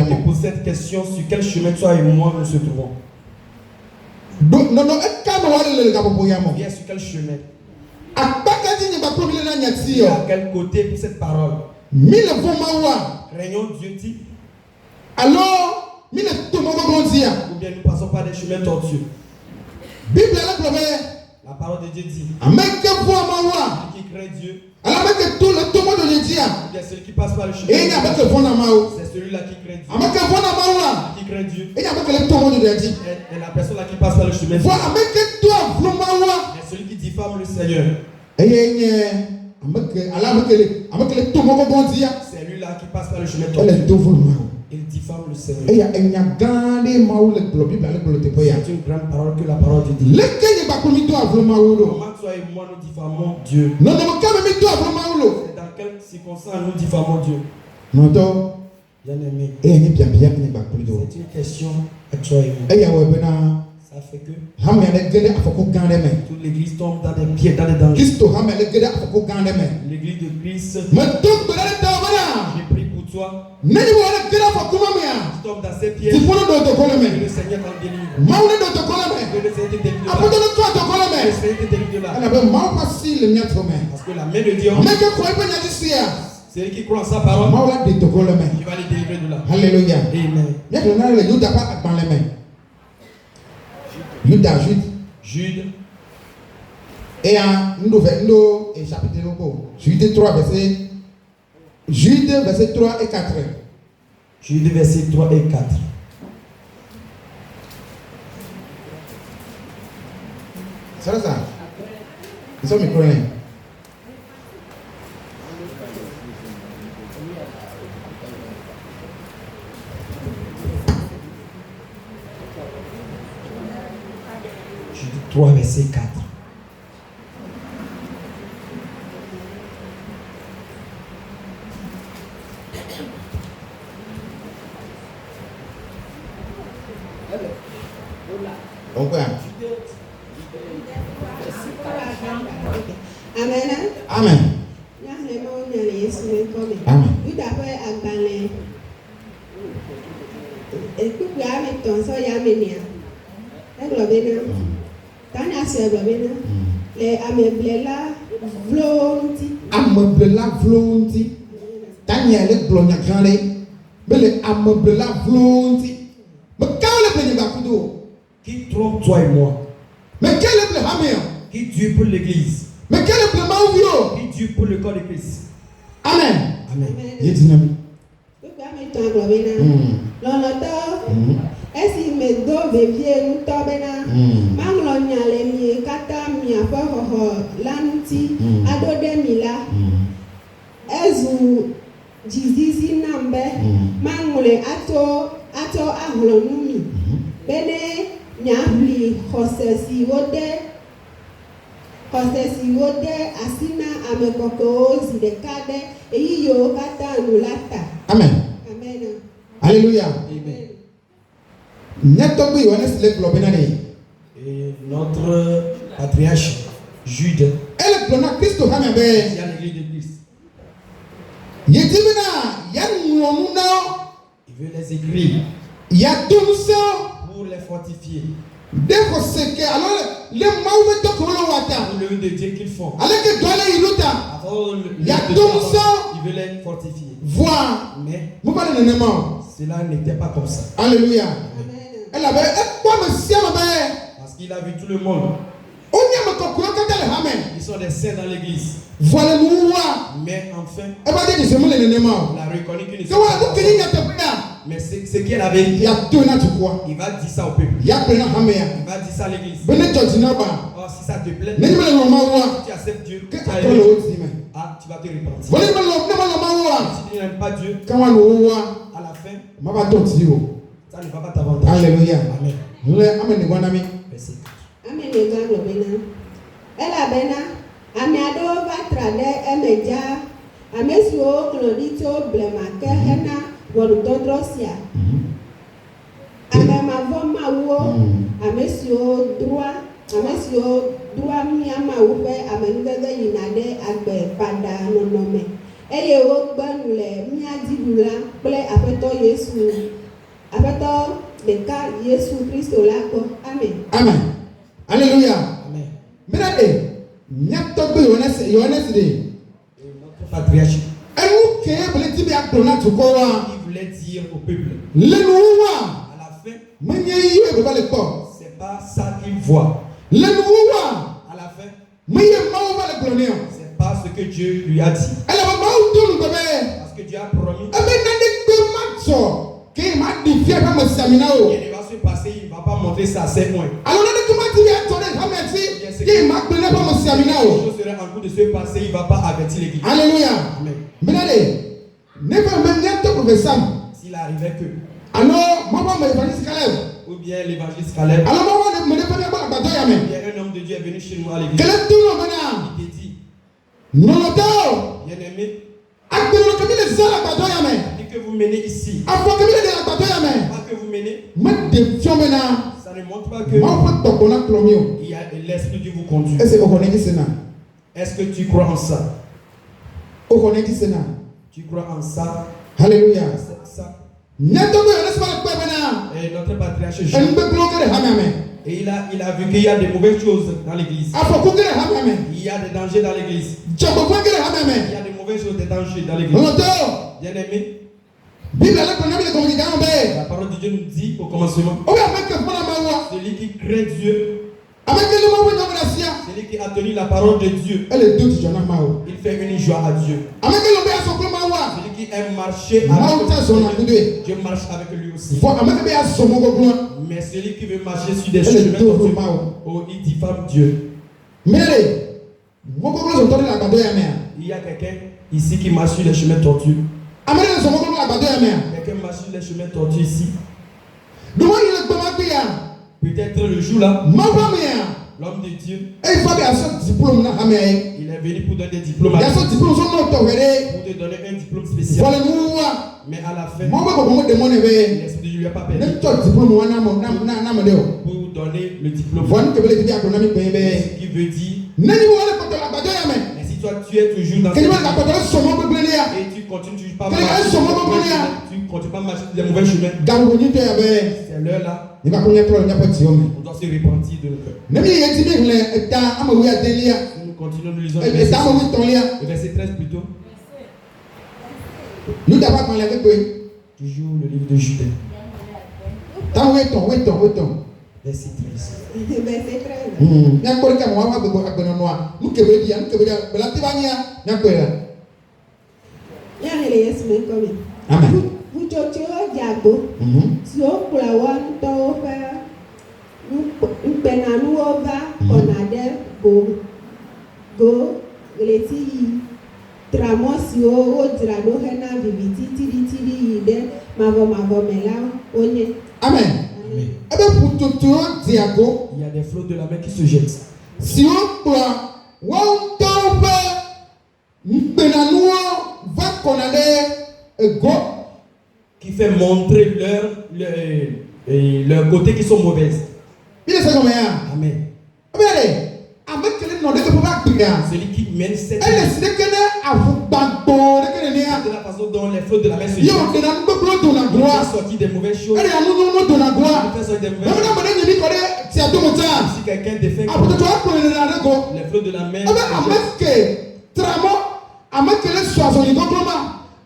Et pour cette question, sur quel chemin toi et moi nous se trouvons? Viens sur quel chemin? À quel côté pour cette parole? Régnons Dieu dit. Alors, ou bien nous passons par des chemins tortueux. La parole de Dieu dit. Qui crée Dieu. C'est celui qui passe par le chemin. C'est celui-là qui crée Dieu. Qui crée Dieu. Et la personne là qui passe par le chemin. C'est celui qui diffame le Seigneur. C'est lui-là qui passe par le chemin tortueux. Il diffame le Seigneur. C'est une grande parole que la parole de Dieu. Comment toi et moi nous diffamons Dieu? Dans quelles circonstances nous diffamons Dieu? Bien-aimé. C'est une question à toi et moi. Ça fait que toute l'église tombe dans des pieds, dans des dangers. L'église de Christ. J'ai pris pour toi. Tu tombes dans ses pieds. Que le Seigneur t'en délivre. Que le Seigneur te délivre de là. Parce que la main de Dieu, c'est lui qui croit en sa parole. Il va les délivrer de là. Alléluia. Amen. Jude. Et chapitre Jude 3, verset 3 et 4. Jude, verset 3 et 4. C'est ça. Ils sont micro. Jude 3, verset 4. Amen. Amen. Qui trompe toi et moi? Mais quel est le hammer? Qui Dieu pour l'église? Mais quel est le mauvio? Qui Dieu pour le corps de Christ? Amen. Amen. Esi me do bevie nuto bena manglo nyale mi kata mi afo ho lanti adode mila ezu jizizi nambe mangole ato ahlo numi bene nyahli hosesi wode asina amekoko zidekade eyiyo kata nulata. Amen. Amen. Alléluia. Amen. Et notre patriarche Jude, il y a l'église de Christ. Il veut les écrire pour les fortifier. Pour le de Dieu qu'ils font. Il veut les fortifier. Mais cela n'était pas comme ça. Alléluia. Parce qu'il a vu tout le monde. Ils sont des saints dans l'église. Mais enfin, il a reconnu qu'ils ne sont pas. Mais ce qu'elle avait dit, il va dire ça au peuple. Il va dire ça à l'église. Oh, si ça te plaît, si tu acceptes Dieu, tu vas te repentir. Si tu n'aimes pas Dieu, à la fin, ça ne va pas t'avantager. Alléluia. Amen. Verset 4. Ela bena amiado vatrade emeja amesio klodito blemake hena wolutondrosia amemavo mawo amesio droit miama wufe amenugede yinade agbe pada nonome eye wogbe nu le miadi nu la kple aƒetɔ Yesu aƒetɔ ɖeka Yesu Kristo la gbɔ. Amen. Amen. Alléluia. Amen. Mira miatɔgbe Yohanes de. Notre patriarche. Enu ke bele ti bi agblɔ na dukɔ wa. Il voulait dire au peuple. Lenu wa. À la fin. Menye yi ebe ba le kpɔ. C'est pas ça qu'il voit. Lenu wa. À la fin. Menye mawu ba le gblɔ ne o. C'est pas ce que Dieu lui a dit. Elle va mawu do nu bɛbɛ. Parce que Dieu a promis. Ebe nane gbe ma tsɔ. Ke ma di fia ba me samina o. Il ne va se passer, il ne va pas montrer ça à ses moins. Alors nane ke ma ti bi atɔ ne hame ti. Ke ma gbe ne ba me samina o. Les choses seraient en cours de se passer, il ne va pas avertir l'église. Alléluia. Amen. Menade. Ne va même miatɔ professeur. S'il arrivait que. Alors ma ba me evangeliste Caleb. Ou bien l'évangéliste Caleb. Alors ma ba me ne fa ba agbadɔ ya me. Bien un homme de Dieu est venu chez nous à l'église. Kele tu no bena. Il te dit. Nolotɔ. Bien-aimé. Agbero ke mi le zan agbadɔ ya me. Dit que vous menez ici. Afɔ ke mi le de agbadɔ ya me. Pas que vous menez. Me de fiɔ bena. Ça ne montre pas que Ma fɔ tɔgbɔ na kplɔ mi o. il y a l'esprit de Dieu vous conduit. Est-ce que o kɔni ti se na? Est-ce que tu crois en ça? O kɔni ti se na? Tu crois en ça? Alléluia. C'est ça. Nyatɔgbɔ yɛrɛ sɔrɔ le kpɛ bena. Et notre patriarche Jean. Enu gbɛgbɛwo ke le hame ame. Et il a vu qu'il y a des mauvaises choses dans l'église. Afɔku ke le hame ame. Il y a des dangers dans l'église. Dzɔgbɔgbɔ ke le hame Il y ame. a des mauvaises choses, des dangers dans l'église. Nolotɔ. Bien-aimé, Bible ale kplɔ na mi le gɔmɔ kika bɛ. la parole de Dieu nous dit au commencement, O bɛ ame ke fɔna ma wa. celui qui craint Dieu, Ame ke le ma wo nyɔ bena sia. celui qui a tenu la parole de Dieu, Ele do ti jɔ na ma o. il fait une joie à Dieu. Ame ke le bɛ asɔklo ma wa. Celui qui aime marcher Mawu ta zɔn na avec kudo ye. Dieu marche avec lui aussi. Fɔ ame ke bɛ asɔmɔ gbɔgbɔ. Mais celui qui veut marcher sur des Ele chemins do tortueux, ma o. oh, il diffame Dieu. Mire, mɔgbɔgbɔ zɔntɔ de la agbadɔ ya mea. Il y a quelqu'un ici qui marche sur les chemins tortueux. Ame de le zɔmɔgbɔ de la agbadɔ ya mea. Quelqu'un marche sur les chemins tortueux ici. Duma yi le gbɛma gbe ya. Peut-être le jour là, Mawu ba mea. l'homme de Dieu, Eyi fa bɛ asɔ diplôme na hame ye. il est venu pour donner des diplômes à Yasɔ toi, diplôme sɔ n'o tɔ wɛrɛ. pour te donner un diplôme spécial. Fɔle nu wa. Mais à la fin, Mawu bɛ kɔkɔ mo dɛmɔ ne bɛ. l'esprit de Dieu lui a pas Ne permis tɔ diplôme wa na mɔ de o. pour donner le diplôme. Fɔ ne kebele ti bi agblɔ na mi gbɛɛ bɛ. Ce qui veut dire, Ne ni mo wale kɔtɔ la agbadɔ ya mɛ. mais si toi tu es toujours dans Kini wale ka kɔtɔ sɔmɔ gbɛgbɛ ne ya. et tu continues toujours pas à Quelqu'un marcher est sur mon sur les mauvais bonheur. chemins, tu continues pas à marcher sur les mauvais chemins, Gawo nyi tɔ ya bɛ. c'est l'heure là, Ne ba ko ɲɛ tɔ ɲɛ fɔ ti o mɛ. on doit se repentir de nos cœurs. Ne mi ye ti mi hlɛ ɛta ama wu ya deli ya. Nous continuons, nous lisons le verset, Ɛta ama wu tɔn ya. le verset 13 plutôt, Nu daba kan lɛ kekpe. toujours le livre de Jude, Ta wo etɔn. verset 13. Verset 13. Miakpɔ ɖeka mɔ wa gbɛgbɛ agbɛnɔnɔa. Nu kebe dia bela ti ba nyia. Miakpɔe la. Míahe le Yesu me ŋkɔ me. Amen. Ʋutsotsowo dze agbo siwo kplɔa wo ŋutɔwo ƒe ŋukpenanuwo va xɔna ɖe go ɣleti yi tramɔ siwo wodzra ɖo hena viviti tiɖitiɖi yi ɖe mavɔmavɔ me la wonye. Amen. Amen. Ebe ƒutsotsowo dze ago. Il y a des flots de la mer qui se jettent. Siwo kplɔa wɔn ŋutɔwo ƒe ŋukpenanuwo va kɔna ɖe ego. Qui fait montrer leur côté qui sont mauvaises. Bi le se gɔmɛ ya. Amen. Ebe de ame kele nɔ ɖe ke ƒe ba gbea. Celui qui mène cette Ele si ɖeke ɖe aʋugbãgbo ɖeke nenia. de la façon dont les flots de la mer se Ye jettent. wòɖena nu gbegblẽwo dona Il goa. fait sortir des mauvaises choses. Ele anunono dona Il goa. fait sortir des mauvaises Mɛmɛ choses. na me ɖe nye mi kɔ ɖe tia dome ta. Si quelqu'un défait Aƒutsotso akplɔ nena ɖe go. les flots de la mer, Ebe ame ke tramɔ, ame ke le sɔ azɔli gbɔgblɔ ma,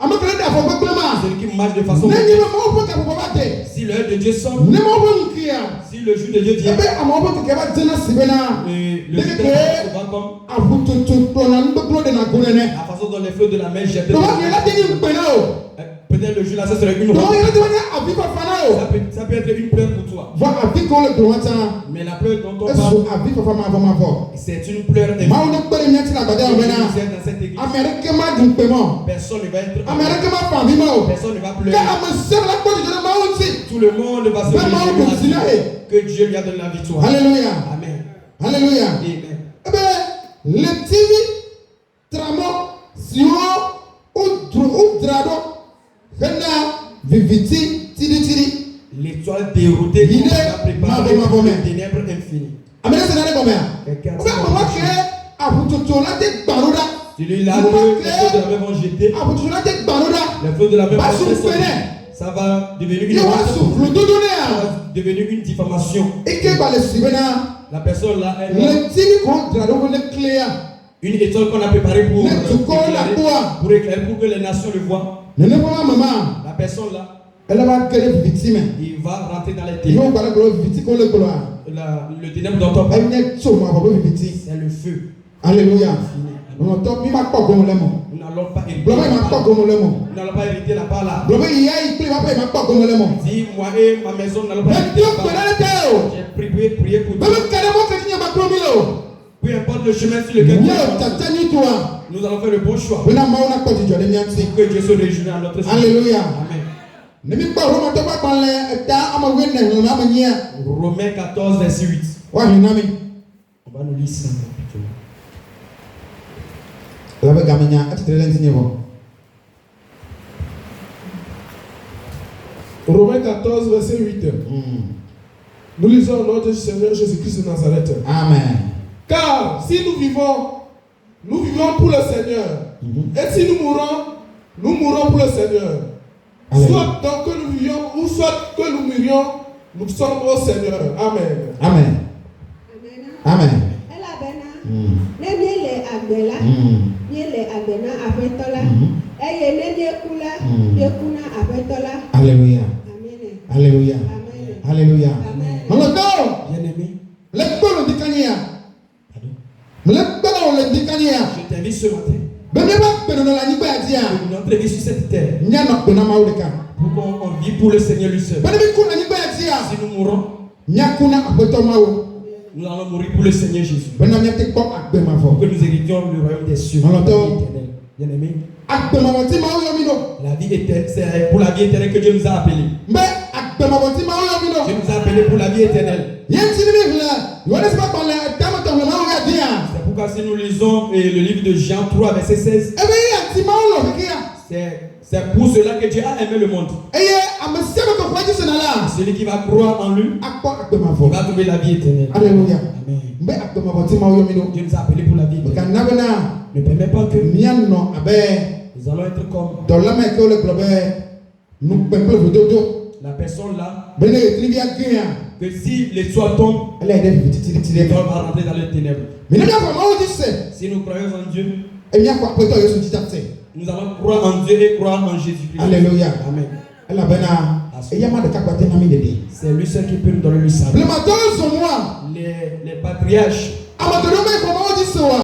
ame ke le ɖe afɔ gbegblẽ ma. celui qui marche de façon Ne nye mauvaise. be Mawu ƒe gaƒoƒo va de. Si l'heure de Dieu sonne, Ne Mawu ƒe ŋkea. si le jour de Dieu vient, Ebe amewo ƒe keke va dzena si bena. le jour de Dieu va comme Aʋutsotso kplɔna nu gbegblẽwo ɖena go nene. la façon dont les flots de la mer jettent. Dɔwɔ yɛ la te nye ŋukpe na o. Peut-être le jour là, ça serait une Dɔwɔ honte. yɛ la te nye avi fafa na o. Ça peut être une pleure pour toi. Vɔ avi ke wole gblɔ ta. Mais la pleure dont on Esu parle, avi fafa mavɔ. c'est une pleure infinie. Mawu ne kpe ɖe mía ti le agbadɔ yɔ bena. Vous êtes dans cette église, Ame ɖeke ma ɖu ŋukpe mɔ. personne ne va être. Ame ɖeke ma fa avi ma o. Personne ne va Ke pleurer. ame sia la kpɔ dzidzɔ ɖe Mawu ŋuti. Tout le monde va se Be Mawu ɖo si na ye. que Dieu lui a donné la victoire. Alléluia. Amen. Alléluia. Amen. Ebe le tivi tramɔ siwo wodzra ɖo hena viviti tiɖitiɖi. L'étoile déroutée Il qui est a préparé mavɔ une ténèbres infinies. Ame ɖe se na ɖe gɔmea. Quelqu'un Wobe ame wa ke aʋutsotso la de gba ɖo ɖa. Celui-là, les feux de la mer vont jeter. Les feux de la mer vont jeter. Ça va devenir une diffamation. La personne là, elle une étoile qu'on a préparée pour éclairer, pour que les nations le voient. La personne là, il va rentrer dans les ténèbres. Le ténèbre dont on parle, c'est le feu. Alléluia. Nous n'allons pas hériter la part là. Si moi et ma maison n'allons pas hériter la part là. J'ai prié pour Dieu. Peu importe le chemin sur lequel nous allons faire le bon choix. Que Dieu se réjouisse à notre sujet. Alléluia. Amen. Romains 14, verset 8. On va nous lire ça. Romains 14, verset 8. Nous lisons au nom de Seigneur Jésus-Christ de Nazareth. Amen. Car si nous vivons pour le Seigneur. Et si nous mourons pour le Seigneur. Amen. Soit donc que nous vivions ou soit que nous mourions, nous sommes au Seigneur. Amen. Amen. Amen. Alléluia. Alléluia. Alléluia. Bien-aimé, je t'invite ce matin. Notre vie sur cette terre. Pour qu'on vive pour le Seigneur lui seul. Si nous mourons, nous allons mourir pour le Seigneur Jésus. Pour que nous héritions le royaume des cieux. Bien-aimé, la vie éternelle, c'est pour la vie éternelle que Dieu nous a appelés. Dieu nous a appelés pour la vie éternelle. C'est pourquoi si nous lisons le livre de Jean 3, verset 16, c'est pour cela que Dieu a aimé le monde. Celui qui va croire en lui, il va trouver la vie éternelle. Alléluia. Amen. Dieu nous a appelés pour la vie éternelle. Ne permet pas que nous allons être comme la personne là, que si l'étoile tombe, l'étoile va rentrer dans les ténèbres. Si nous croyons en Dieu, nous allons croire en Dieu et croire en Jésus-Christ. Alléluia. Amen. C'est lui seul qui peut nous donner le salut. Les patriarches